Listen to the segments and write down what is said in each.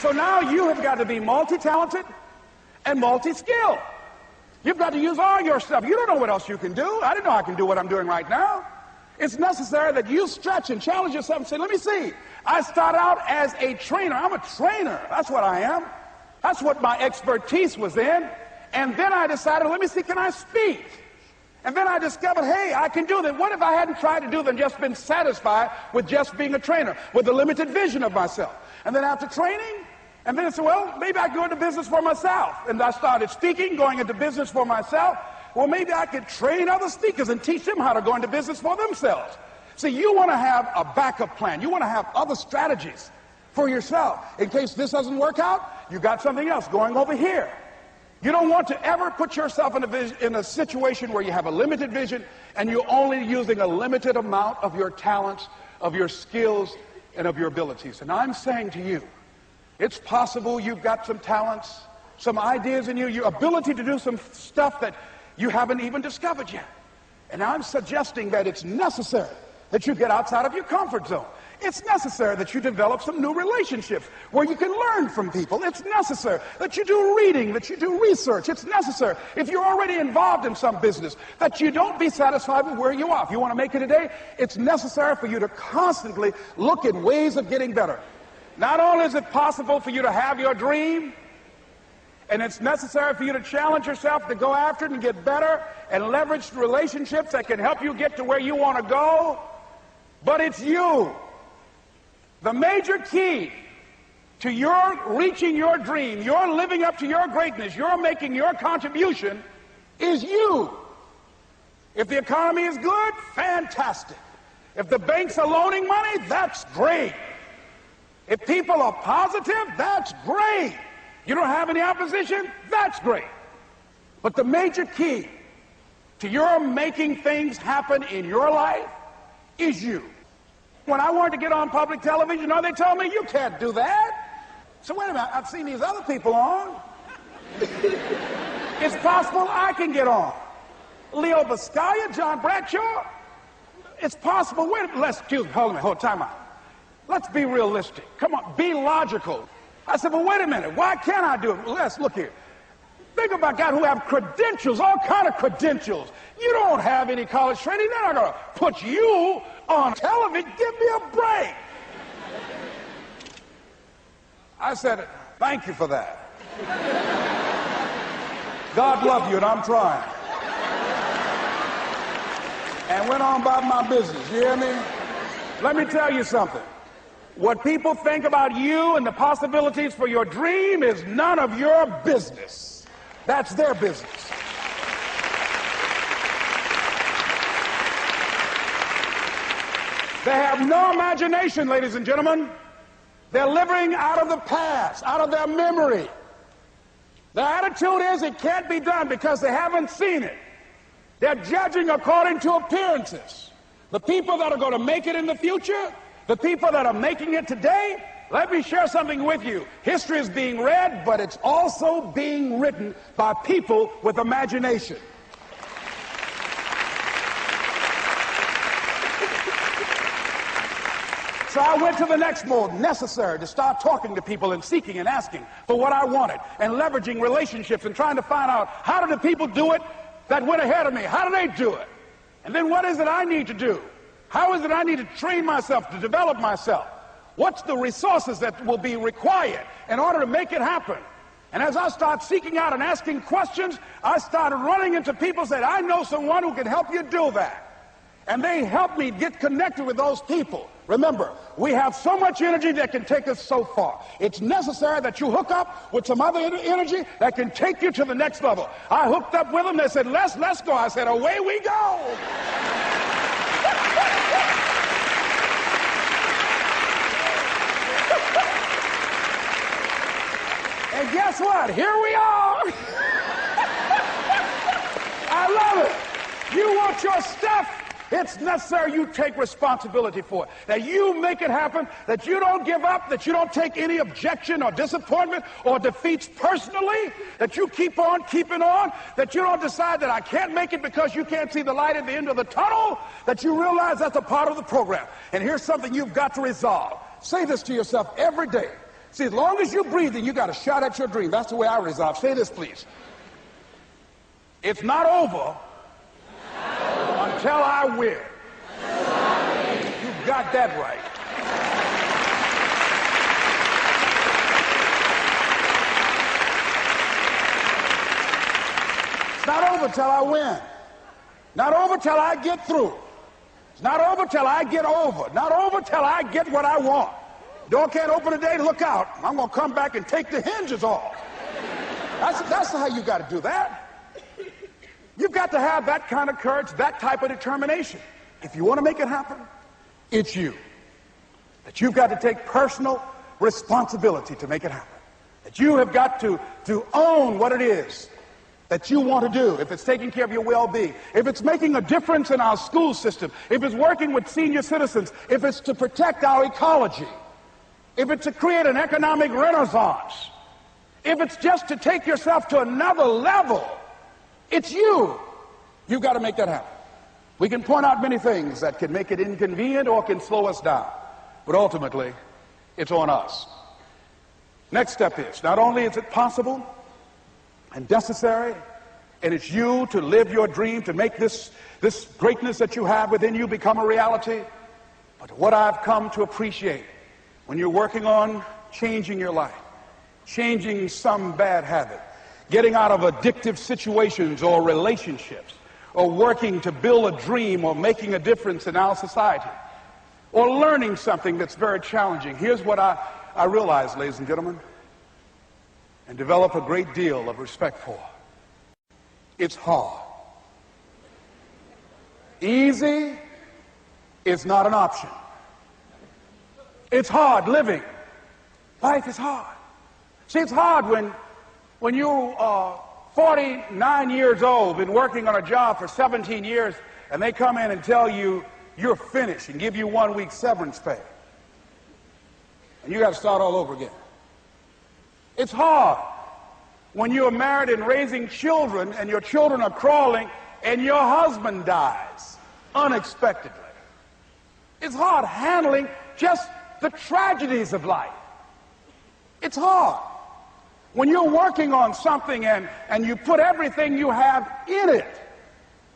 So now you have got to be multi-talented and multi-skilled. You've got to use all your stuff. You don't know what else you can do. I didn't know I can do what I'm doing right now. It's necessary that you stretch and challenge yourself and say, let me see. I start out as a trainer. I'm a trainer. That's what I am. That's what my expertise was in. And then I decided, let me see, can I speak? And then I discovered, hey, I can do that. What if I hadn't tried to do than just been satisfied with just being a trainer, with a limited vision of myself? And then after training, and then I said, well, maybe I go into business for myself. And I started speaking, going into business for myself. Well, maybe I could train other speakers and teach them how to go into business for themselves. See, you want to have a backup plan. You want to have other strategies for yourself. In case this doesn't work out, you got something else going over here. You don't want to ever put yourself in a situation where you have a limited vision and you're only using a limited amount of your talents, of your skills, and of your abilities. And I'm saying to you, it's possible you've got some talents, some ideas in you, your ability to do some stuff that you haven't even discovered yet. And I'm suggesting that it's necessary that you get outside of your comfort zone. It's necessary that you develop some new relationships where you can learn from people. It's necessary that you do reading, that you do research. It's necessary, if you're already involved in some business, that you don't be satisfied with where you are. If you want to make it today, it's necessary for you to constantly look at ways of getting better. Not only is it possible for you to have your dream, and it's necessary for you to challenge yourself to go after it and get better and leverage relationships that can help you get to where you want to go, but it's you. The major key to your reaching your dream, your living up to your greatness, your making your contribution is you. If the economy is good, fantastic. If the banks are loaning money, that's great. If people are positive, that's great. You don't have any opposition, that's great. But the major key to your making things happen in your life is you. When I wanted to get on public television, they told me, you can't do that. So wait a minute, I've seen these other people on. It's possible I can get on. Leo Biscaya, John Bradshaw. It's possible. Wait a minute, excuse me, hold on, time out. Let's be realistic. Come on, be logical. I said, well, wait a minute, why can't I do it? Let's look here. Think about guys who have credentials, all kind of credentials. You don't have any college training. They're not going to put you on television. Give me a break. I said, thank you for that. God love you, and I'm trying. And went on about my business. You hear me? Let me tell you something. What people think about you and the possibilities for your dream is none of your business. That's their business. They have no imagination, ladies and gentlemen. They're living out of the past, out of their memory. Their attitude is it can't be done because they haven't seen it. They're judging according to appearances. The people that are going to make it in the future, the people that are making it today, let me share something with you. History is being read, but it's also being written by people with imagination. So I went to the next mode, necessary to start talking to people and seeking and asking for what I wanted and leveraging relationships and trying to find out how do the people do it that went ahead of me? How do they do it? And then what is it I need to do? How is it I need to train myself, to develop myself? What's the resources that will be required in order to make it happen? And as I start seeking out and asking questions, I started running into people that I know someone who can help you do that. And they helped me get connected with those people. Remember, we have so much energy that can take us so far. It's necessary that you hook up with some other energy that can take you to the next level. I hooked up with them. They said, let's go. I said, away we go. And guess what? Here we are. I love it. You want your stuff? It's necessary you take responsibility for it, that you make it happen, that you don't give up, that you don't take any objection or disappointment or defeats personally, that you keep on keeping on, that you don't decide that I can't make it because you can't see the light at the end of the tunnel, that you realize that's a part of the program. And here's something you've got to resolve. Say this to yourself every day. See, as long as you're breathing, you got a shot at your dream. That's the way I resolve. Say this, please. It's not over until I win. You got that right. It's not over till I win. Not over till I get through. It's not over till I get over. Not over till I get what I want. Door can't open today, look out. I'm going to come back and take the hinges off. That's how you got to do that. You've got to have that kind of courage, that type of determination. If you want to make it happen, it's you. That you've got to take personal responsibility to make it happen. That you have got to own what it is that you want to do. If it's taking care of your well-being, if it's making a difference in our school system, if it's working with senior citizens, if it's to protect our ecology, if it's to create an economic renaissance, if it's just to take yourself to another level, it's you. You've got to make that happen. We can point out many things that can make it inconvenient or can slow us down, but ultimately, it's on us. Next step is, not only is it possible and necessary, and it's you to live your dream, to make this greatness that you have within you become a reality, but what I've come to appreciate when you're working on changing your life, changing some bad habit, getting out of addictive situations or relationships, or working to build a dream or making a difference in our society, or learning something that's very challenging. Here's what I realize, ladies and gentlemen, and develop a great deal of respect for. It's hard. Easy is not an option. It's hard living. Life is hard. See, it's hard when you are 49 years old, been working on a job for 17 years, and they come in and tell you you're finished and give you 1 week severance pay. And you got to start all over again. It's hard when you're married and raising children and your children are crawling and your husband dies unexpectedly. It's hard handling just the tragedies of life. It's hard when you're working on something and you put everything you have in it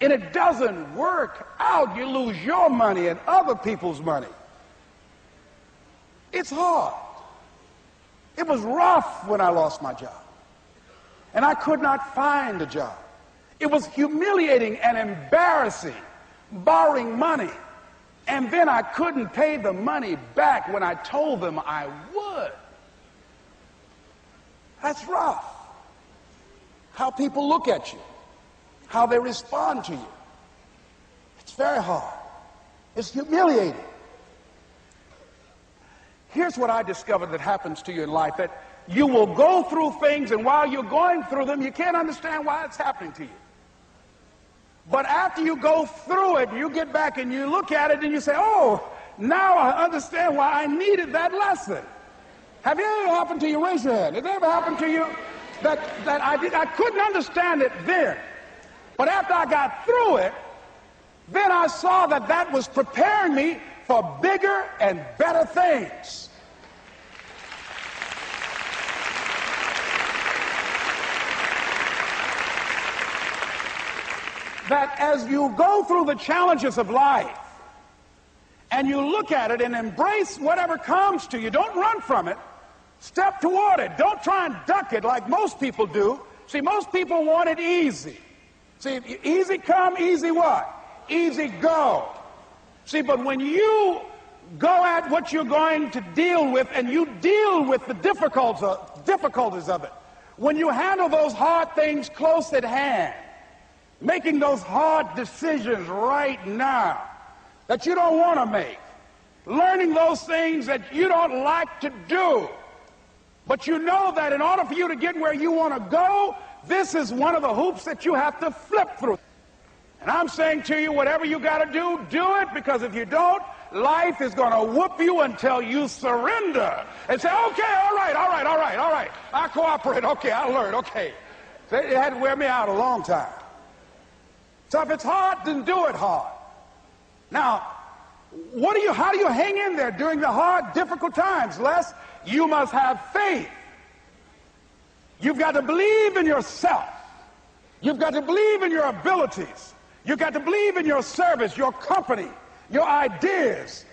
and it doesn't work out. You lose your money and other people's money. It's hard. It was rough when I lost my job, and I could not find a job. It was humiliating and embarrassing, borrowing money, and then I couldn't pay the money back when I told them I would. That's rough. How people look at you, how they respond to you. It's very hard. It's humiliating. Here's what I discovered that happens to you in life, that you will go through things, and while you're going through them, you can't understand why it's happening to you. But after you go through it, you get back and you look at it and you say, oh, now I understand why I needed that lesson. Have it ever happened to you? Raise your hand. Has it ever happened to you that I couldn't understand it then, but after I got through it, then I saw that was preparing me for bigger and better things. That as you go through the challenges of life and you look at it and embrace whatever comes to you, don't run from it. Step toward it. Don't try and duck it like most people do. See, most people want it easy. See, easy come, easy what? Easy go. See, but when you go at what you're going to deal with and you deal with the difficulties of it, when you handle those hard things close at hand, making those hard decisions right now that you don't want to make, learning those things that you don't like to do, but you know that in order for you to get where you want to go, this is one of the hoops that you have to flip through. And I'm saying to you, whatever you got to do, do it, because if you don't, life is going to whoop you until you surrender and say, okay, all right, I cooperate, okay, I learned, okay. It had to wear me out a long time. So if it's hard, then do it hard. Now, how do you hang in there during the hard, difficult times, Les? you must have faith. You've got to believe in yourself. You've got to believe in your abilities. You've got to believe in your service, your company, your ideas,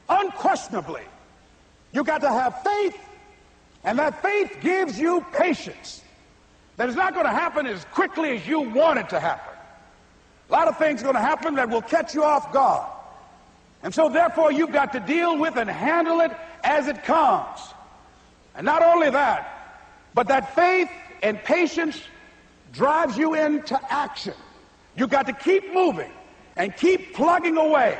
unquestionably. You've got to have faith, and that faith gives you patience. That it's not going to happen as quickly as you want it to happen. A lot of things are going to happen that will catch you off guard. And so therefore you've got to deal with and handle it as it comes. And not only that, but that faith and patience drives you into action. You've got to keep moving and keep plugging away.